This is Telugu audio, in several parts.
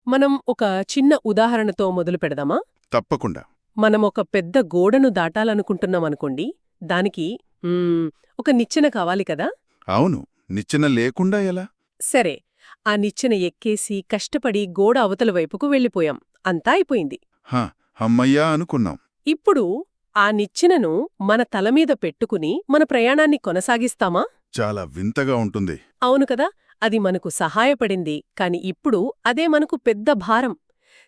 మనం ఒక చిన్న ఉదాహరణతో మొదలు పెడదామా? తప్పకుండా. మనం ఒక పెద్ద గోడను దాటాలనుకుంటున్నామనుకోండి. దానికి ఒక నిచ్చెన కావాలి కదా? అవును. నిచ్చెన లేకుండా ఎలా? సరే, ఆ నిచ్చెన ఎక్కేసి కష్టపడి గోడ అవతల వైపుకు వెళ్ళిపోయాం. అంతా అయిపోయింది. హ, హమ్మయ్యా అనుకున్నాం. ఇప్పుడు ఆ నిచ్చెనను మన తలమీద పెట్టుకుని మన ప్రయాణాన్ని కొనసాగిస్తామా? చాలా వింతగా ఉంటుంది. అవును కదా. అది మనకు సహాయపడింది, కాని ఇప్పుడు అదే మనకు పెద్ద భారం.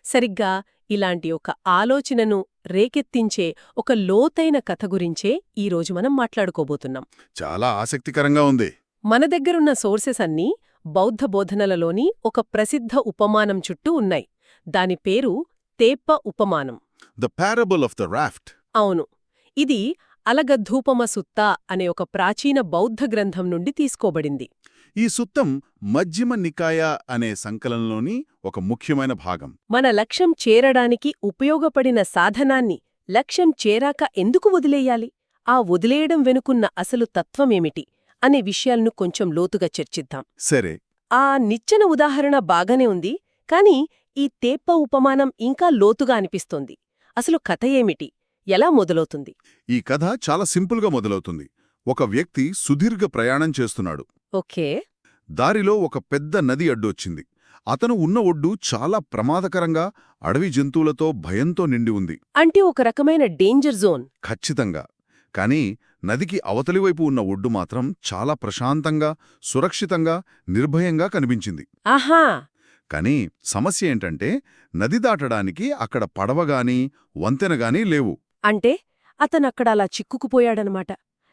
సరిగ్గా ఇలాంటి ఒక ఆలోచనను రేకెత్తించే ఒక లోతైన కథ గురించే ఈరోజు మనం మాట్లాడుకోబోతున్నాం. చాలా ఆసక్తికరంగా ఉంది. మన దగ్గరున్న సోర్సెస్ అన్నీ బౌద్ధ బోధనలలోని ఒక ప్రసిద్ధ ఉపమానం చుట్టూ ఉన్నాయి. దాని పేరు తేప్ప ఉపమానం. The parable of the raft. అవును. ఇది అలగద్ధూపమ సుత్త అనే ఒక ప్రాచీన బౌద్ధ గ్రంథం నుండి తీసుకోబడింది. ఈ సుత్తం మజ్జిమ నికాయ అనే సంకలనంలోని ఒక ముఖ్యమైన భాగం. మన లక్ష్యం చేరడానికి ఉపయోగపడిన సాధనాన్ని లక్ష్యం చేరాక ఎందుకు వదిలేయాలి, ఆ వదిలేయడం వెనుకున్న అసలు తత్వమేమిటి అనే విషయాలను కొంచెం లోతుగా చర్చిద్దాం. సరే. ఆ నిచ్చెన ఉదాహరణ బాగానే ఉంది, కాని ఈ తేప్ప ఉపమానం ఇంకా లోతుగా అనిపిస్తోంది. అసలు కథ ఏమిటి, ఎలా మొదలవుతుంది? ఈ కథ చాలా సింపుల్గా మొదలవుతుంది. ఒక వ్యక్తి సుదీర్ఘ ప్రయాణం చేస్తున్నాడు. ఓకే. దారిలో ఒక పెద్ద నది అడ్డొచ్చింది. అతను ఉన్న ఒడ్డు చాలా ప్రమాదకరంగా అడవి జంతువులతో భయంతో నిండి ఉంది. అంటే ఒక రకమైన డేంజర్ జోన్. ఖచ్చితంగా. కాని నదికి అవతలివైపు ఉన్న ఒడ్డు మాత్రం చాలా ప్రశాంతంగా, సురక్షితంగా, నిర్భయంగా కనిపించింది. ఆహా. కాని సమస్య ఏంటంటే నది దాటడానికి అక్కడ పడవగానీ వంతెనగానీ లేవు. అంటే అతనక్కడ అలా చిక్కుకుపోయాడనమాట.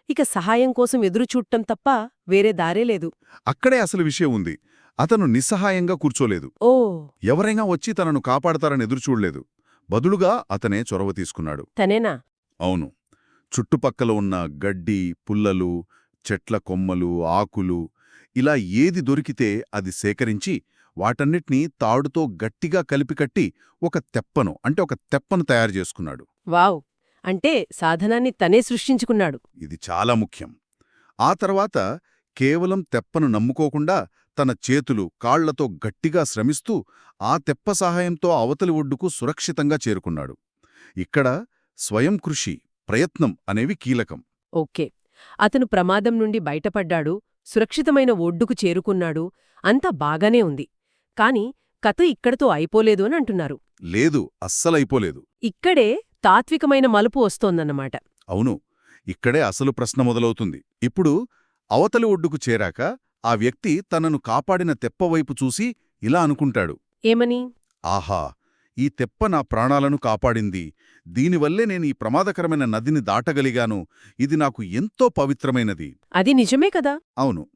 ఇక సహాయం కోసం ఎదురుచూడటం తప్ప వేరే దారే లేదు. అక్కడే అసలు విషయం ఉంది. అతను నిస్సహాయంగా కూర్చోలేదు. ఓ. ఎవరైనా వచ్చి తనను కాపాడతారని ఎదురుచూడలేదు. బదులుగా అతనే చొరవ తీసుకున్నాడు. తనేనా? అవును. చుట్టుపక్కల ఉన్న గడ్డి, పుల్లలు, చెట్ల కొమ్మలు, ఆకులు ఇలా ఏది దొరికితే అది సేకరించి వాటన్నిటినీ తాడుతో గట్టిగా కలిపికట్టి ఒక తెప్పను తయారు చేసుకున్నాడు. వావ్. అంటే సాధనాన్ని తనే సృష్టించుకున్నాడు. ఇది చాలా ముఖ్యం. ఆ తర్వాత కేవలం తెప్పను నమ్ముకోకుండా తన చేతులు, కాళ్లతో గట్టిగా శ్రమిస్తూ ఆ తెప్ప సహాయంతో అవతలి ఒడ్డుకు సురక్షితంగా చేరుకున్నాడు. ఇక్కడ స్వయం కృషి, ప్రయత్నం అనేవి కీలకం. ఓకే. అతను ప్రమాదం నుండి బయటపడ్డాడు, సురక్షితమైన ఒడ్డుకు చేరుకున్నాడు, అంతా బాగానే ఉంది. కాని కథ ఇక్కడితో అయిపోలేదు అని అంటున్నారు. లేదు, అస్సలైపోలేదు. ఇక్కడే తాత్వికమైన మలుపు వస్తోందన్నమాట. అవును. ఇక్కడే అసలు ప్రశ్న మొదలవుతుంది. ఇప్పుడు అవతలి ఒడ్డుకు చేరాక ఆ వ్యక్తి తనను కాపాడిన తెప్పవైపు చూసి ఇలా అనుకుంటాడు. ఏమని? ఆహా, ఈ తెప్ప నా ప్రాణాలను కాపాడింది. దీనివల్లే నేను ఈ ప్రమాదకరమైన నదిని దాటగలిగాను. ఇది నాకు ఎంతో పవిత్రమైనది. అది నిజమే కదా. అవును.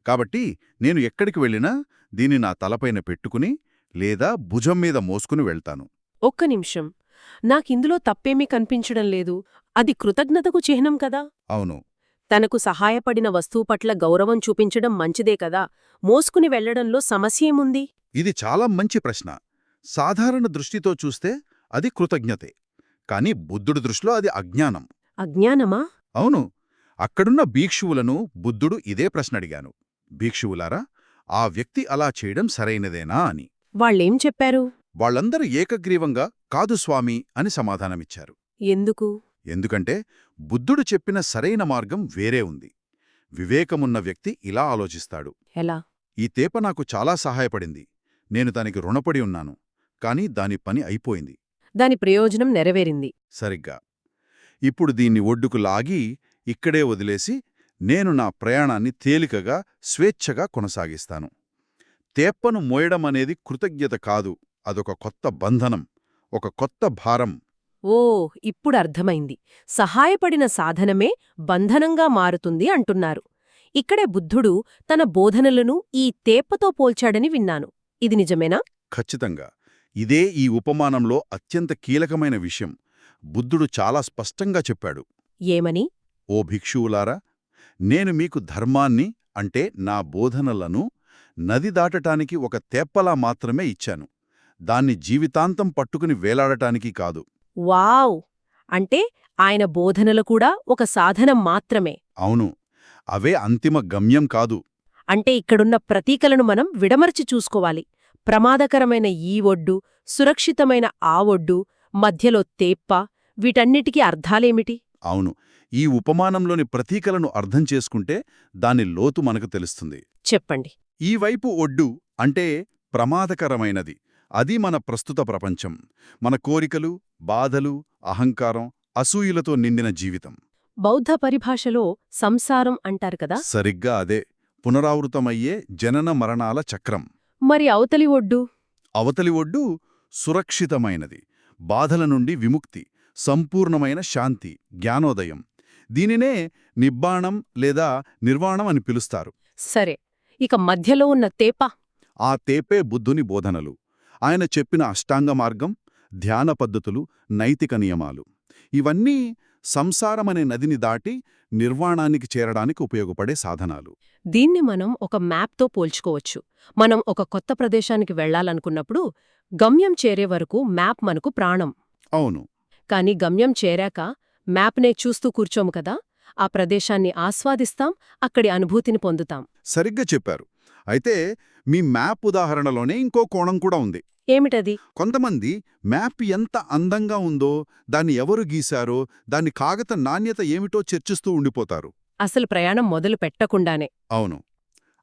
కాబట్టి నేను ఎక్కడికి వెళ్ళినా దీన్ని నా తలపైన పెట్టుకుని లేదా భుజం మీద మోసుకుని వెళ్తాను. ఒక్క నిమిషం. నాకిందులో తప్పేమీ కనిపించడం లేదు. అది కృతజ్ఞతకు చిహ్నం కదా. అవును. తనకు సహాయపడిన వస్తువు పట్ల గౌరవం చూపించడం మంచిదే కదా. మోసుకుని వెళ్లడంలో సమస్యేముంది? ఇది చాలా మంచి ప్రశ్న. సాధారణ దృష్టితో చూస్తే అది కృతజ్ఞతే. కాని బుద్ధుడి దృష్టిలో అది అజ్ఞానం. అజ్ఞానమా? అవును. అక్కడున్న భీక్షువులను బుద్ధుడు ఇదే ప్రశ్న అడిగాను. భీక్షువులారా, ఆ వ్యక్తి అలా చేయడం సరైనదేనా అని. వాళ్ళేం చెప్పారు? వాళ్ళందరూ ఏకగ్రీవంగా కాదు స్వామీ అని సమాధానమిచ్చారు. ఎందుకు? ఎందుకంటే బుద్ధుడు చెప్పిన సరైన మార్గం వేరే ఉంది. వివేకమున్న వ్యక్తి ఇలా ఆలోచిస్తాడు. ఎలా? ఈ తేప నాకు చాలా సహాయపడింది. నేను దానికి రుణపడి ఉన్నాను. కాని దాని పని అయిపోయింది. దాని ప్రయోజనం నెరవేరింది. సరిగ్గా. ఇప్పుడు దీన్ని ఒడ్డుకు లాగి ఇక్కడే వదిలేసి నేను నా ప్రయాణాన్ని తేలికగా, స్వేచ్ఛగా కొనసాగిస్తాను. తేప్పను మోయడమనేది కృతజ్ఞత కాదు, అదొక కొత్త బంధనం, ఒక కొత్త భారం. ఓ, ఇప్పుడు అర్థమైంది. సహాయపడిన సాధనమే బంధనంగా మారుతుంది అంటున్నారు. ఇక్కడే బుద్ధుడు తన బోధనలను ఈ తేప్పతో పోల్చాడని విన్నాను. ఇది నిజమేనా? ఖచ్చితంగా. ఇదే ఈ ఉపమానంలో అత్యంత కీలకమైన విషయం. బుద్ధుడు చాలా స్పష్టంగా చెప్పాడు. ఏమని? ఓ భిక్షువులారా, నేను మీకు ధర్మాన్ని, అంటే నా బోధనలను నది దాటటానికి ఒక తేప్పలా మాత్రమే ఇచ్చాను. దాన్ని జీవితాంతం పట్టుకుని వేలాడటానికి కాదు. వావ్. అంటే ఆయన బోధనలు కూడా ఒక సాధనం మాత్రమే. అవును. అవే అంతిమ గమ్యం కాదు. అంటే ఇక్కడున్న ప్రతీకలను మనం విడమర్చి చూసుకోవాలి. ప్రమాదకరమైన ఈ ఒడ్డు, సురక్షితమైన ఆ ఒడ్డు, మధ్యలో తేప్ప, వీటన్నిటికీ అర్థాలేమిటి? అవును, ఈ ఉపమానంలోని ప్రతీకలను అర్థం చేసుకుంటే దాని లోతు మనకు తెలుస్తుంది. చెప్పండి. ఈ వైపు ఒడ్డు అంటే ప్రమాదకరమైనది. అది మన ప్రస్తుత ప్రపంచం, మన కోరికలు, బాధలు, అహంకారం, అసూయలతో నిండిన జీవితం. బౌద్ధ పరిభాషలో సంసారం అంటారు కదా. సరిగ్గా అదే, పునరావృతమయ్యే జనన మరణాల చక్రం. మరి అవతలి ఒడ్డు? అవతలి ఒడ్డు సురక్షితమైనది, బాధల నుండి విముక్తి, సంపూర్ణమైన శాంతి, జ్ఞానోదయం. దీనినే నిబ్బాణం లేదా నిర్వాణం అని పిలుస్తారు. సరే, ఇక మధ్యలో ఉన్న తేప? ఆ తేపే బుద్ధుని బోధనలు, ఆయన చెప్పిన అష్టాంగ మార్గం, ధ్యాన పద్ధతులు, నైతిక నియమాలు. ఇవన్నీ సంసారమనే నదిని దాటి నిర్వాణానికి చేరడానికి ఉపయోగపడే సాధనాలు. దీన్ని మనం ఒక మ్యాప్తో పోల్చుకోవచ్చు. మనం ఒక కొత్త ప్రదేశానికి వెళ్లాలనుకున్నప్పుడు గమ్యం చేరే వరకు మ్యాప్ మనకు ప్రాణం. అవును, కాని గమ్యం చేరాక మ్యాప్నే చూస్తూ కూర్చోము కదా. ఆ ప్రదేశాన్ని ఆస్వాదిస్తాం, అక్కడి అనుభూతిని పొందుతాం. సరిగ్గా చెప్పారు. అయితే మీ మ్యాప్ ఉదాహరణలోనే ఇంకో కోణం కూడా ఉంది. ఏమిటది? కొంతమంది మ్యాప్ ఎంత అందంగా ఉందో, దాన్ని ఎవరు గీశారో, దాని కాగత నాణ్యత ఏమిటో చర్చిస్తూ ఉండిపోతారు. అసలు ప్రయాణం మొదలు పెట్టకుండానే. అవును.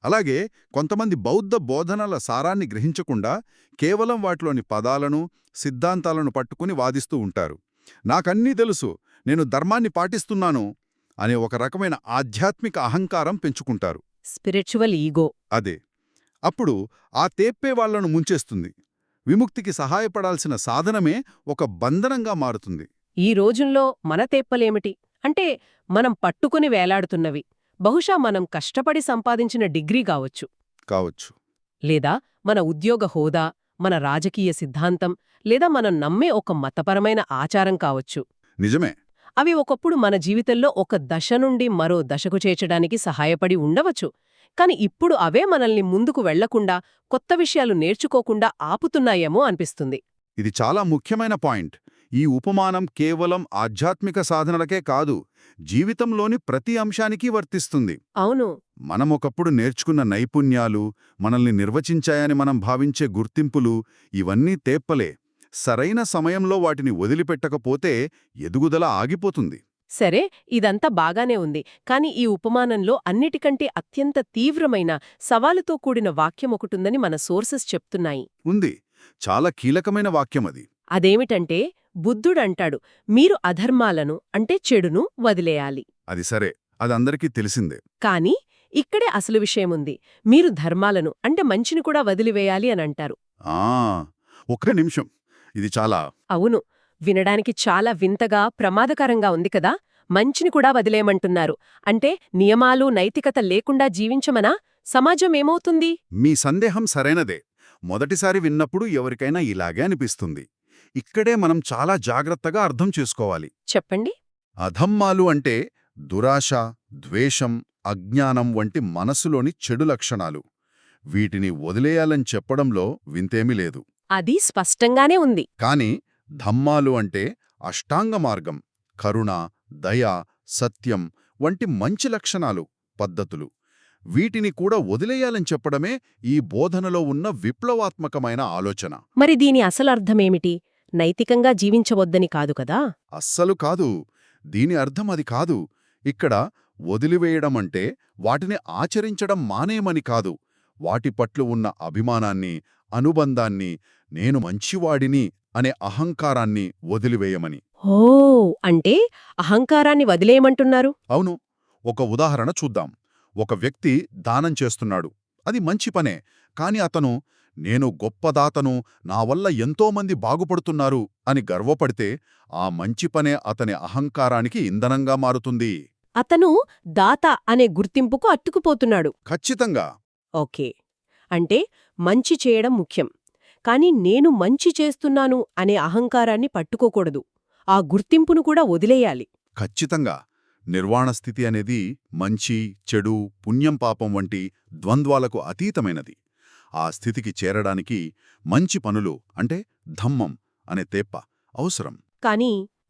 అలాగే కొంతమంది బౌద్ధ బోధనల సారాన్ని గ్రహించకుండా కేవలం వాటిలోని పదాలను, సిద్ధాంతాలను పట్టుకుని వాదిస్తూ ఉంటారు. నాకన్నీ తెలుసు, నేను ధర్మాన్ని పాటిస్తున్నాను అనే ఒక రకమైన ఆధ్యాత్మిక అహంకారం పెంచుకుంటారు. Spiritual ego. అదే. అప్పుడు ఆ తేప్పే వాళ్లను ముంచేస్తుంది. విముక్తికి సహాయపడాల్సిన సాధనమే ఒక బంధనంగా మారుతుంది. ఈ రోజుల్లో మన తేప్పలేమిటి అంటే, మనం పట్టుకుని వేలాడుతున్నవి బహుశా మనం కష్టపడి సంపాదించిన డిగ్రీ కావచ్చు. లేదా మన ఉద్యోగ హోదా, మన రాజకీయ సిద్ధాంతం, లేదా మనం నమ్మే ఒక మతపరమైన ఆచారం కావచ్చు. నిజమే. అవి ఒకప్పుడు మన జీవితంలో ఒక దశ నుండి మరో దశకు చేర్చడానికి సహాయపడి ఉండవచ్చు. కాని ఇప్పుడు అవే మనల్ని ముందుకు వెళ్లకుండా, కొత్త విషయాలు నేర్చుకోకుండా ఆపుతున్నాయేమో అనిపిస్తుంది. ఇది చాలా ముఖ్యమైన పాయింట్. ఈ ఉపమానం కేవలం ఆధ్యాత్మిక సాధనలకే కాదు, జీవితంలోని ప్రతి అంశానికి వర్తిస్తుంది. అవును. మనమొకప్పుడు నేర్చుకున్న నైపుణ్యాలు, మనల్ని నిర్వచించాయని మనం భావించే గుర్తింపులు, ఇవన్నీ తేప్పలే. సరైన సమయంలో వాటిని వదిలిపెట్టకపోతే ఎదుగుదల ఆగిపోతుంది. సరే, ఇదంతా బాగానే ఉంది. కాని ఈ ఉపమానంలో అన్నిటికంటే అత్యంత తీవ్రమైన, సవాలుతో కూడిన వాక్యం ఒకటుందని మన సోర్సెస్ చెప్తున్నాయి. ఉంది. చాలా కీలకమైన వాక్యమది. అదేమిటంటే, బుద్ధుడంటాడు, మీరు అధర్మాలను అంటే చెడును వదిలేయాలి. అది సరే, అదందరికీ తెలిసిందే. కాని ఇక్కడే అసలు విషయముంది. మీరు ధర్మాలను అంటే మంచిని కూడా వదిలివేయాలి అనంటారు. ఒక్క నిమిషం, ఇది చాలా... అవును, వినడానికి చాలా వింతగా, ప్రమాదకరంగా ఉంది కదా. మంచిని కూడా వదిలేయమంటున్నారు అంటే నియమాలు, నైతికత లేకుండా జీవించమనా? సమాజం ఏమవుతుంది? మీ సందేహం సరైనదే. మొదటిసారి విన్నప్పుడు ఎవరికైనా ఇలాగే అనిపిస్తుంది. ఇక్కడే మనం చాలా జాగ్రత్తగా అర్థం చేసుకోవాలి. చెప్పండి. అధమ్మాలు అంటే దురాశ, ద్వేషం, అజ్ఞానం వంటి మనసులోని చెడు లక్షణాలు. వీటిని వదిలేయాలని చెప్పడంలో వింతేమీ లేదు. అది స్పష్టంగానే ఉంది. కాని ధమ్మాలు అంటే అష్టాంగ మార్గం, కరుణ, దయ, సత్యం వంటి మంచి లక్షణాలు, పద్ధతులు. వీటిని కూడా వదిలేయాలని చెప్పడమే ఈ బోధనలో ఉన్న విప్లవాత్మకమైన ఆలోచన. మరి దీని అసలర్థమేమిటి? నైతికంగా జీవించవద్దని కాదు కదా. అస్సలు కాదు. దీని అర్థం అది కాదు. ఇక్కడ వదిలివేయడమంటే వాటిని ఆచరించడం మానేయమని కాదు. వాటి పట్ల ఉన్న అభిమానాన్ని, అనుబంధాన్ని, నేను మంచివాడిని అనే అహంకారాన్ని వదిలివేయమని. ఓ, అంటే అహంకారాన్ని వదిలేయమంటున్నారు. అవును. ఒక ఉదాహరణ చూద్దాం. ఒక వ్యక్తి దానం చేస్తున్నాడు. అది మంచి పనే. కాని అతను, నేను గొప్పదాతను, నా వల్ల ఎంతోమంది బాగుపడుతున్నారు అని గర్వపడితే ఆ మంచి పనే అతని అహంకారానికి ఇంధనంగా మారుతుంది. అతను దాత అనే గుర్తింపుకు అట్టుకుపోతున్నాడు. ఖచ్చితంగా. ఓకే, అంటే మంచి చేయడం ముఖ్యం. కాని నేను మంచి చేస్తున్నాను అనే అహంకారాన్ని పట్టుకోకూడదు. ఆ గుర్తింపును కూడా వదిలేయాలి. ఖచ్చితంగా. నిర్వాణస్థితి అనేది మంచి, చెడు, పుణ్యం, పాపం వంటి ద్వంద్వాలకు అతీతమైనది. ఆ స్థితికి చేరడానికి మంచి పనులు అంటే ధమ్మం అనే తేప్ప అవసరం.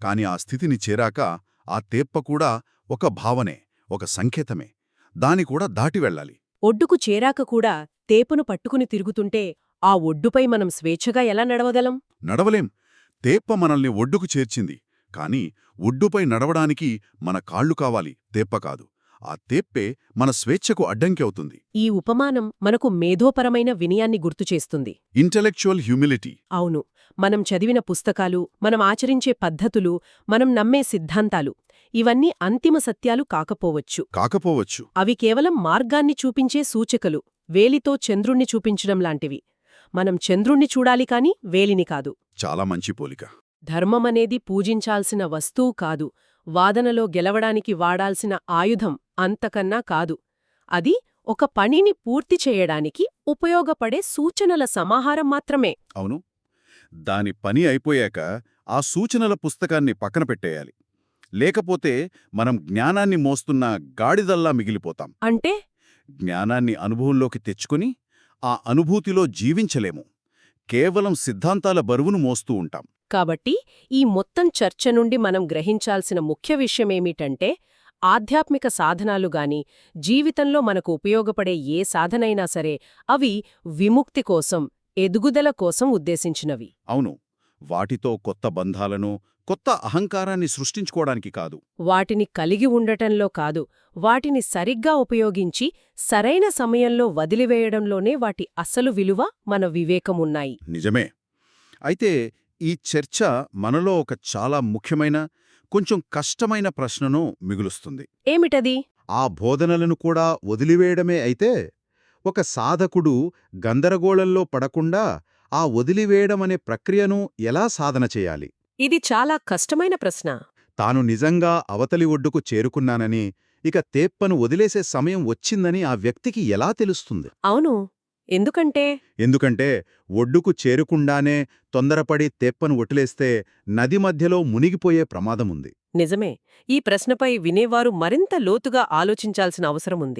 కాని ఆ స్థితిని చేరాక ఆ తేప్ప కూడా ఒక భావనే, ఒక సంకేతమే. దాని కూడా దాటి వెళ్ళాలి. ఒడ్డుకు చేరాక కూడా తేపను పట్టుకుని తిరుగుతుంటే ఆ ఒడ్డుపై మనం స్వేచ్ఛగా ఎలా నడవగలం? నడవలేం. తేప్ప మనల్ని ఒడ్డుకు చేర్చింది. కాని ఒడ్డుపై నడవడానికి మన కాళ్ళు కావాలి, తేప్ప కాదు. ఆ తేప్పే మన స్వేచ్ఛకు అడ్డంకి అవుతుంది. ఈ ఉపమానం మనకు మేధోపరమైన వినయాన్ని గుర్తుచేస్తుంది. Intellectual humility. అవును, మనం చదివిన పుస్తకాలు, మనం ఆచరించే పద్ధతులు, మనం నమ్మే సిద్ధాంతాలు ఇవన్నీ అంతిమ సత్యాలు కాకపోవచ్చు. అవి కేవలం మార్గాన్ని చూపించే సూచికలు, వేలితో చంద్రుణ్ణి చూపించడం లాంటివి. మనం చంద్రుణ్ణి చూడాలి కాని వేలిని కాదు. చాలా మంచి పోలిక. ధర్మమనేది పూజించాల్సిన వస్తువు కాదు, వాదనలో గెలవడానికి వాడాల్సిన ఆయుధం అంతకన్నా కాదు. అది ఒక పనిని పూర్తి చేయడానికి ఉపయోగపడే సూచనల సమాహారం మాత్రమే. అవును. దాని పని అయిపోయాక ఆ సూచనల పుస్తకాన్ని పక్కన పెట్టేయాలి. లేకపోతే మనం జ్ఞానాన్ని మోస్తున్న గాడిదల్లా మిగిలిపోతాం. అంటే జ్ఞానాన్ని అనుభవంలోకి తెచ్చుకుని ఆ అనుభూతిలో జీవించలేము. కేవలం సిద్ధాంతాల బరువును మోస్తూ ఉంటాం. కాబట్టి ఈ మొత్తం చర్చ నుండి మనం గ్రహించాల్సిన ముఖ్య విషయమేమిటంటే, ఆధ్యాత్మిక సాధనాలుగాని, జీవితంలో మనకు ఉపయోగపడే ఏ సాధనైనా సరే అవి విముక్తి కోసం, ఎదుగుదల కోసం ఉద్దేశించినవి. అవును. వాటితో కొత్త బంధాలను, కొత్త అహంకారాన్ని సృష్టించుకోవడానికి కాదు. వాటిని కలిగి ఉండటంలో కాదు, వాటిని సరిగ్గా ఉపయోగించి సరైన సమయంలో వదిలివేయడంలోనే వాటి అసలు విలువ, మన వివేకమున్నాయి. నిజమే. అయితే ఈ చర్చ మనలో ఒక చాలా ముఖ్యమైన, కొంచెం కష్టమైన ప్రశ్నను మిగులుస్తుంది. ఏమిటది? ఆ బోధనలను కూడా వదిలివేయడమే అయితే, ఒక సాధకుడు గందరగోళంలో పడకుండా ఆ వదిలివేయడమనే ప్రక్రియను ఎలా సాధన చేయాలి? ఇది చాలా కష్టమైన ప్రశ్న. తాను నిజంగా అవతలి ఒడ్డుకు చేరుకున్నానని, ఇక తేప్పను వదిలేసే సమయం వచ్చిందని ఆ వ్యక్తికి ఎలా తెలుస్తుంది? అవును, ఎందుకంటే ఒడ్డుకు చేరుకుండానే తొందరపడి తేప్పను వదిలేస్తే నది మధ్యలో మునిగిపోయే ప్రమాదముంది. నిజమే. ఈ ప్రశ్నపై వినేవారు మరింత లోతుగా ఆలోచించాల్సిన అవసరముంది.